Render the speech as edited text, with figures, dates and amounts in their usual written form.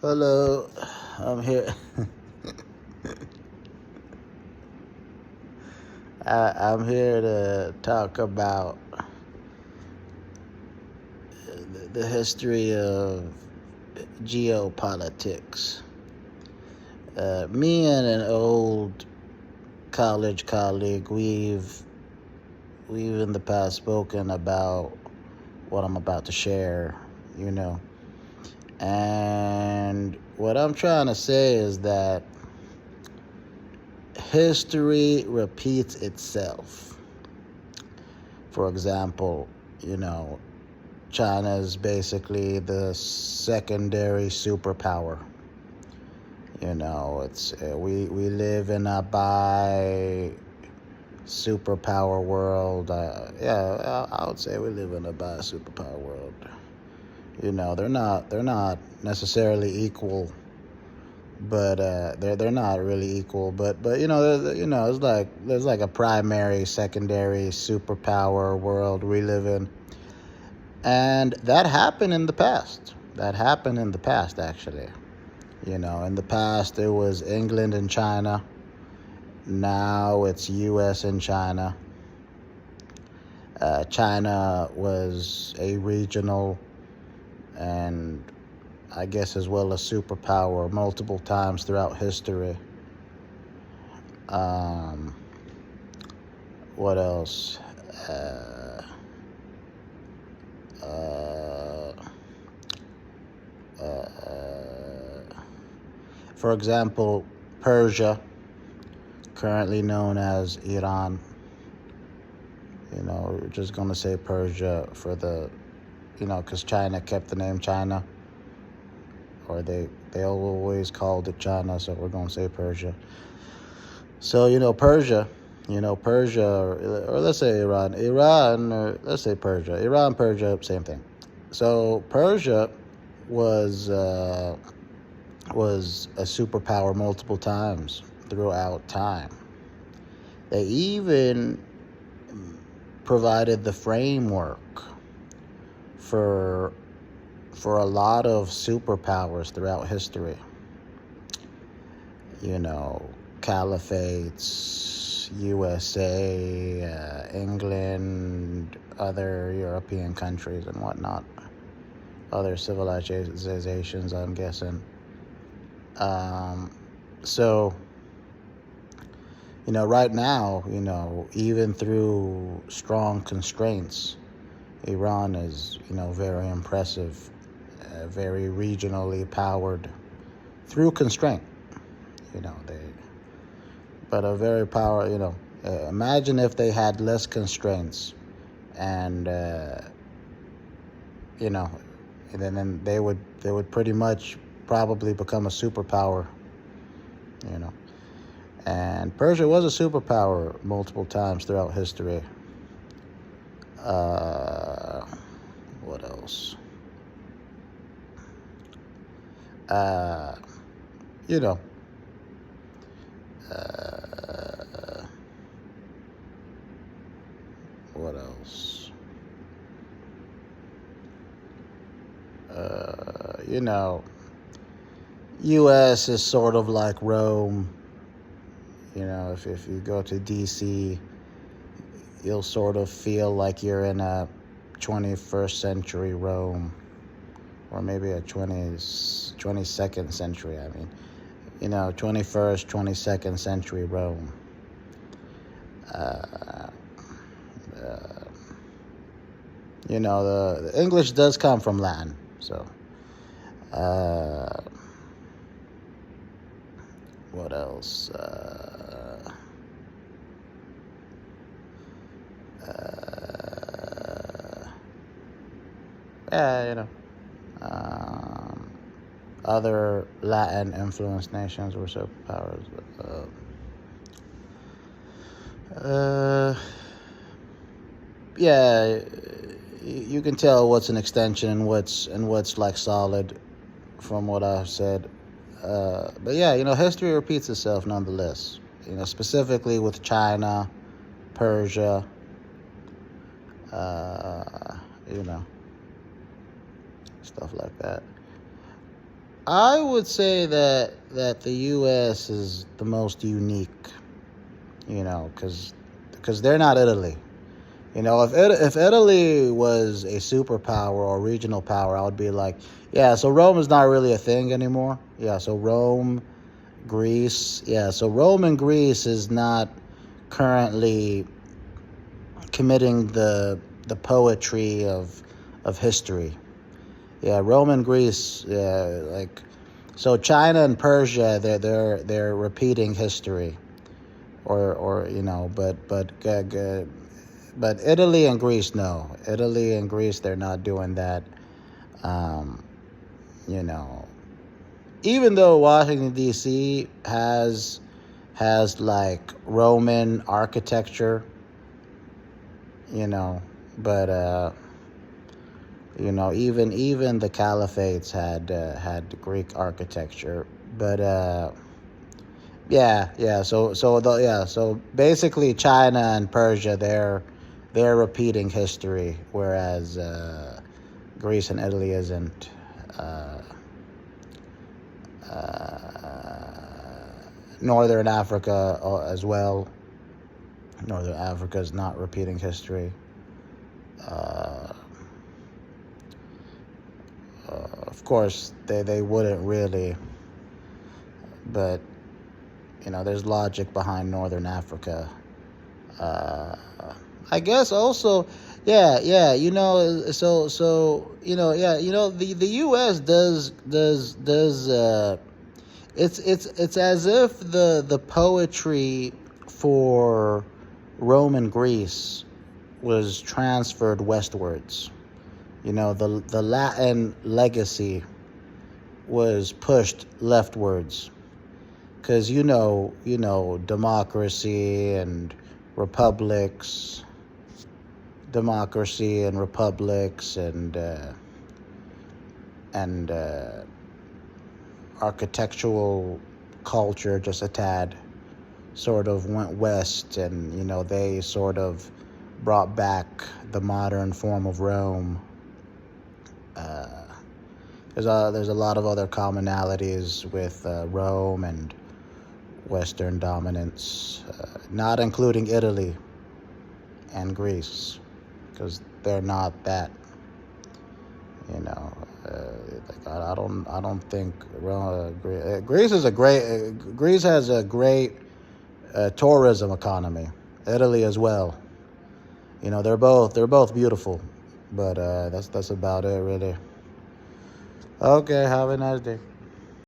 Hello, I'm here. I'm here to talk about the history of geopolitics. Me and an old college colleague, we've in the past spoken about what I'm about to share, you know. And what I'm trying to say is that history repeats itself. For example, China is basically the secondary superpower. It's we live in a bi superpower world. I would say we live in a bi superpower world. They're not necessarily equal, but they're not really equal. But it's like there's like a primary, secondary superpower world we live in. And that happened in the past. Actually. In the past, it was England and China. Now it's U.S. and China. China was a regional and I guess as well a superpower multiple times throughout history. What else? Uh, uh, for example, Persia, currently known as Iran. We're just going to say Persia for because China kept the name China, or they always called it China, so we're going to say Persia. So, Persia, or let's say Iran, or let's say Persia. Iran, Persia, same thing. So Persia was a superpower multiple times throughout time. They even provided the framework for a lot of superpowers throughout history. Caliphates, USA, England, other European countries and whatnot, other civilizations, I'm guessing. So, right now, even through strong constraints, Iran is, very impressive, very regionally powered through constraint. But a very power. Imagine if they had less constraints, and and then they would pretty much probably become a superpower. And Persia was a superpower multiple times throughout history. What else? You know, what else? U.S. is sort of like Rome. If you go to D.C., you'll sort of feel like you're in a 21st century Rome, or maybe a 22nd century, 21st, 22nd century Rome. The English does come from Latin, so what else? Other Latin influenced nations were superpowers. Yeah, you can tell what's an extension and what's like solid from what I've said. But yeah, history repeats itself nonetheless. Specifically with China, Persia, stuff like that. I would say that the U.S. is the most unique, because they're not Italy. If Italy was a superpower or regional power, I would be like, yeah. So Rome is not really a thing anymore. Yeah. So Rome, Greece. Yeah. So Rome and Greece is not currently committing the poetry of history. Yeah, Rome and Greece. Yeah, like so China and Persia. They're repeating history, but Italy and Greece, no. Italy and Greece, they're not doing that. Um, you know, even though Washington D.C. has like Roman architecture, you know, but even the caliphates had Greek architecture, but yeah. So basically, China and Persia, they're repeating history, whereas Greece and Italy isn't. Uh, Northern Africa as well. Northern Africa is not repeating history. Uh, of course, they wouldn't really, but there's logic behind Northern Africa. Uh, I guess also, yeah. Yeah. The U.S. does. It's as if the poetry for Rome and Greece was transferred westwards. The Latin legacy was pushed leftwards, because democracy and republics, and architectural culture just a tad sort of went west, and they sort of brought back the modern form of Rome. There's a lot of other commonalities with Rome and Western dominance, not including Italy and Greece, because they're not that. I don't think Greece is a great. Greece has a great tourism economy. Italy as well. They're both beautiful, but that's about it, really. Okay, have a nice day.